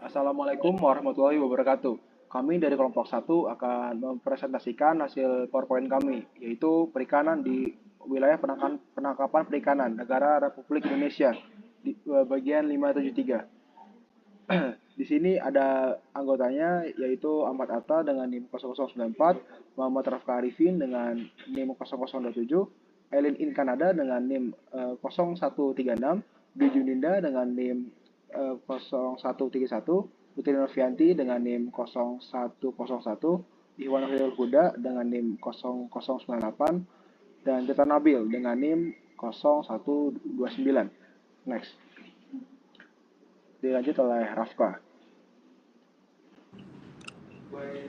Assalamualaikum warahmatullahi wabarakatuh. Kami dari kelompok satu akan mempresentasikan hasil PowerPoint kami, yaitu perikanan di wilayah penangkapan perikanan Negara Republik Indonesia di bagian 573. Di sini ada anggotanya yaitu Ahmad Atta dengan NIM 0094, Muhammad Rafka Arifin dengan NIM 0027, Elin In Kanada dengan NIM 0136, Juninda dengan NIM 0131, Putri Novianti dengan NIM 0101, Iwan Hidayul Huda dengan NIM 0098, dan Teta Nabil dengan NIM 0129. Next. Dilanjut oleh Rafka.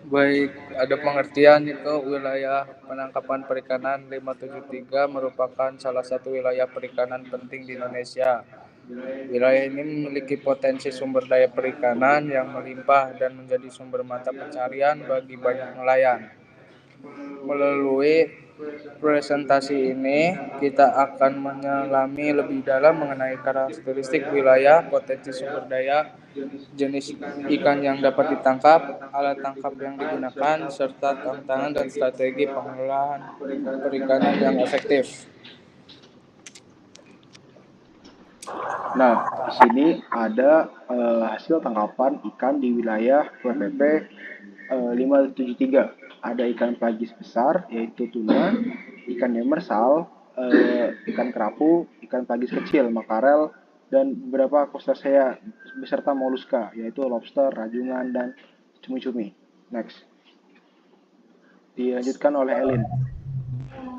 Baik, ada pengertian itu wilayah penangkapan perikanan 573 merupakan salah satu wilayah perikanan penting di Indonesia. Wilayah ini memiliki potensi sumber daya perikanan yang melimpah dan menjadi sumber mata pencarian bagi banyak nelayan. Melalui presentasi ini, kita akan menyelami lebih dalam mengenai karakteristik wilayah, potensi sumber daya, jenis ikan yang dapat ditangkap, alat tangkap yang digunakan, serta tantangan dan strategi pengelolaan perikanan yang efektif. Nah, di sini ada hasil tangkapan ikan di wilayah WPP 573. Ada ikan pelagis besar, yaitu tuna, ikan demersal, ikan kerapu, ikan pelagis kecil, makarel, dan beberapa crustacea beserta moluska, yaitu lobster, rajungan, dan cumi-cumi. Next. Dilanjutkan oleh Elin.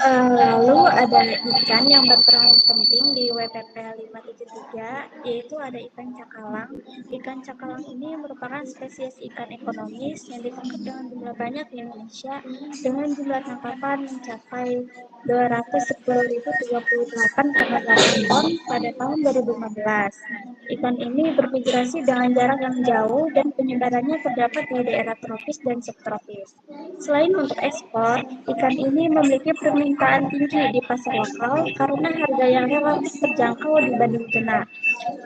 Lalu ada ikan yang berperan penting di WPP 573, yaitu ada ikan cakalang. Ikan cakalang ini merupakan spesies ikan ekonomis yang ditangkap dengan jumlah banyak di Indonesia dengan jumlah tangkapan mencapai 210.038,8 ton pada tahun 2015. Ikan ini bermigrasi dengan jarak yang jauh dan penyebarannya terdapat di daerah tropis dan subtropis. Selain untuk ekspor, ikan ini memiliki permintaan tinggi di pasar lokal karena harga yang relatif terjangkau dibanding tuna.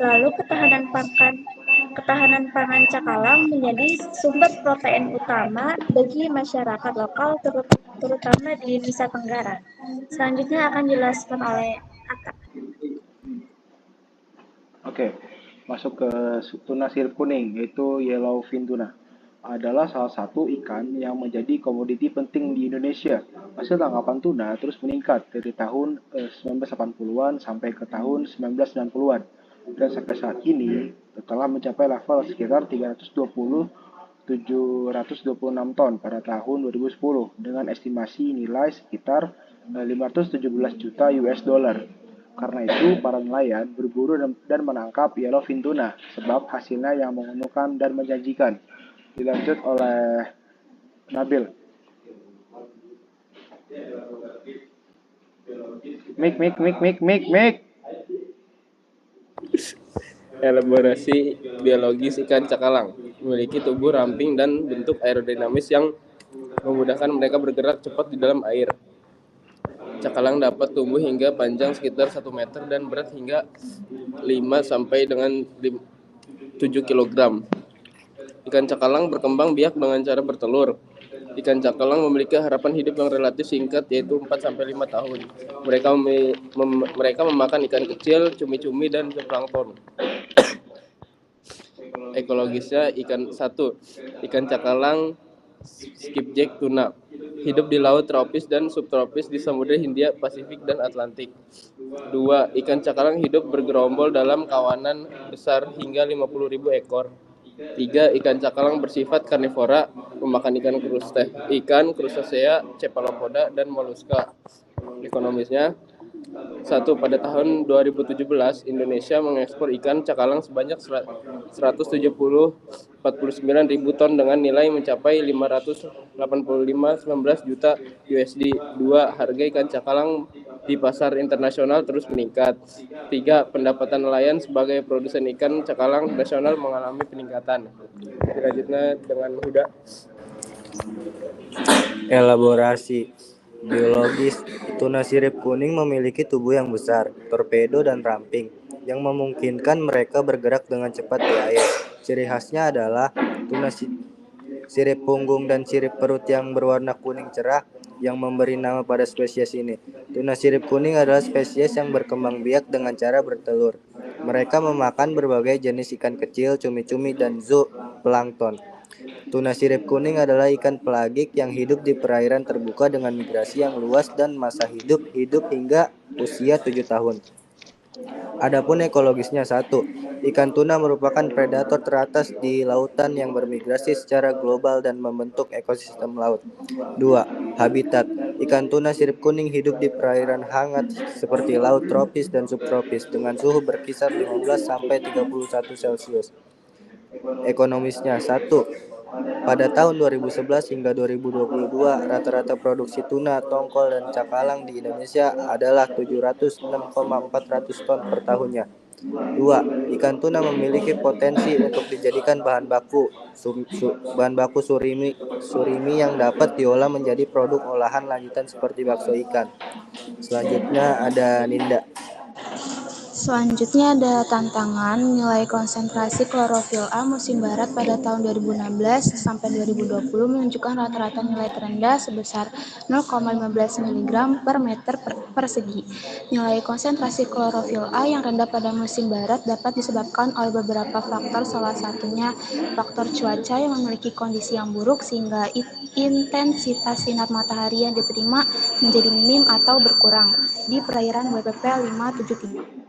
Lalu ketahanan pangan cakalang menjadi sumber protein utama bagi masyarakat lokal terutama di Nusa Tenggara. Selanjutnya akan dijelaskan oleh Atta. Oke, masuk ke tuna sirip kuning, yaitu yellowfin tuna. Adalah salah satu ikan yang menjadi komoditi penting di Indonesia. Hasil tangkapan tuna terus meningkat dari tahun 1980-an sampai ke tahun 1990-an. Dan sampai saat ini telah mencapai level sekitar 726 ton pada tahun 2010 dengan estimasi nilai sekitar 517 juta US dollar. Karena itu, para nelayan berburu dan menangkap yellowfin tuna sebab hasilnya yang menguntungkan dan menjanjikan. Dilanjut oleh Nabil. Mik. Elaborasi biologis ikan cakalang memiliki tubuh ramping dan bentuk aerodinamis yang memudahkan mereka bergerak cepat di dalam air. Cakalang dapat tumbuh hingga panjang sekitar 1 meter dan berat hingga 5 sampai dengan 7 kg. Ikan cakalang berkembang biak dengan cara bertelur. Ikan cakalang memiliki harapan hidup yang relatif singkat, yaitu 4 sampai 5 tahun. Mereka memakan ikan kecil, cumi-cumi, dan zooplankton. Ekologisnya ikan cakalang skipjack tuna hidup di laut tropis dan subtropis di Samudra Hindia, Pasifik, dan Atlantik. 2. Ikan cakalang hidup bergerombol dalam kawanan besar hingga 50.000 ekor. 3. Ikan cakalang bersifat karnivora, memakan ikan crustacea, cephalopoda, dan moluska. Ekonomisnya, 1. Pada tahun 2017, Indonesia mengekspor ikan cakalang sebanyak 149.000 ton dengan nilai mencapai 585,19 juta USD. 2. Harga ikan cakalang di pasar internasional terus meningkat. 3. Pendapatan nelayan sebagai produsen ikan cakalang nasional mengalami peningkatan. Selanjutnya dengan Huda. Elaborasi biologis, tuna sirip kuning memiliki tubuh yang besar, torpedo dan ramping, yang memungkinkan mereka bergerak dengan cepat di air. Ciri khasnya adalah tuna sirip punggung dan sirip perut yang berwarna kuning cerah yang memberi nama pada spesies ini. Tuna sirip kuning adalah spesies yang berkembang biak dengan cara bertelur. Mereka memakan berbagai jenis ikan kecil, cumi-cumi, dan zooplankton. Tuna sirip kuning adalah ikan pelagik yang hidup di perairan terbuka dengan migrasi yang luas dan masa hidup hingga usia 7 tahun. Adapun ekologisnya, 1. Ikan tuna merupakan predator teratas di lautan yang bermigrasi secara global dan membentuk ekosistem laut. 2. Habitat. Ikan tuna sirip kuning hidup di perairan hangat seperti laut tropis dan subtropis dengan suhu berkisar 15 sampai 31 Celcius. Ekonomisnya, 1. Pada tahun 2011 hingga 2022, rata-rata produksi tuna, tongkol, dan cakalang di Indonesia adalah 706,400 ton per tahunnya. 2. Ikan tuna memiliki potensi untuk dijadikan bahan baku surimi yang dapat diolah menjadi produk olahan lanjutan seperti bakso ikan. Selanjutnya ada Ninda. Selanjutnya ada tantangan nilai konsentrasi klorofil A musim barat pada tahun 2016 sampai 2020 menunjukkan rata-rata nilai terendah sebesar 0,15 mg per meter persegi. Nilai konsentrasi klorofil A yang rendah pada musim barat dapat disebabkan oleh beberapa faktor, salah satunya faktor cuaca yang memiliki kondisi yang buruk sehingga intensitas sinar matahari yang diterima menjadi minim atau berkurang di perairan WPP 573.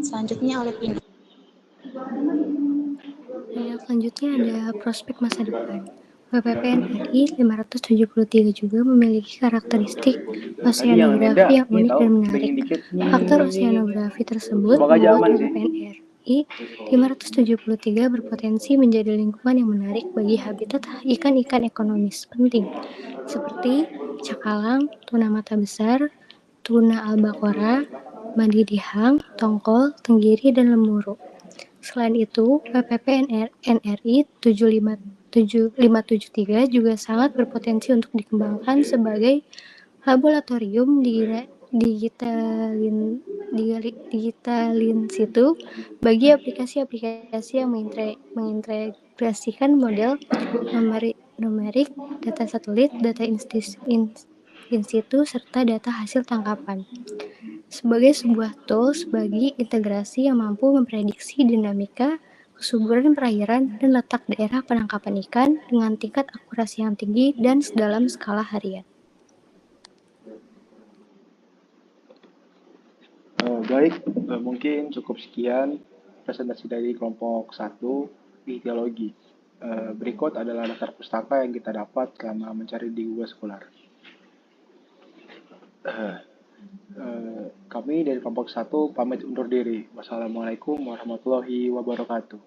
Selanjutnya oleh Pina. Yang selanjutnya ada prospek masa depan. WPPNRI 573 juga memiliki karakteristik oseanografi yang unik dan menarik. Faktor oseanografi tersebut membuat WPPNRI 573 berpotensi menjadi lingkungan yang menarik bagi habitat ikan-ikan ekonomis penting, seperti cakalang, tuna mata besar, tuna albacora, mandidihang, tongkol, tenggiri, dan lemuru. Selain itu, WPPNRI 573 juga sangat berpotensi untuk dikembangkan sebagai laboratorium digitalin situ bagi aplikasi-aplikasi yang mengintegrasikan model numerik, data satelit, data in situ, serta data hasil tangkapan, sebagai sebuah tools bagi integrasi yang mampu memprediksi dinamika, kesuburan perairan, dan letak daerah penangkapan ikan dengan tingkat akurasi yang tinggi dan dalam skala harian. Baik, mungkin cukup sekian presentasi dari kelompok 1 ideologi. Berikut adalah daftar pustaka yang kita dapat selama mencari di Google Scholar. Kami dari kelompok 1 pamit undur diri. Wassalamualaikum warahmatullahi wabarakatuh.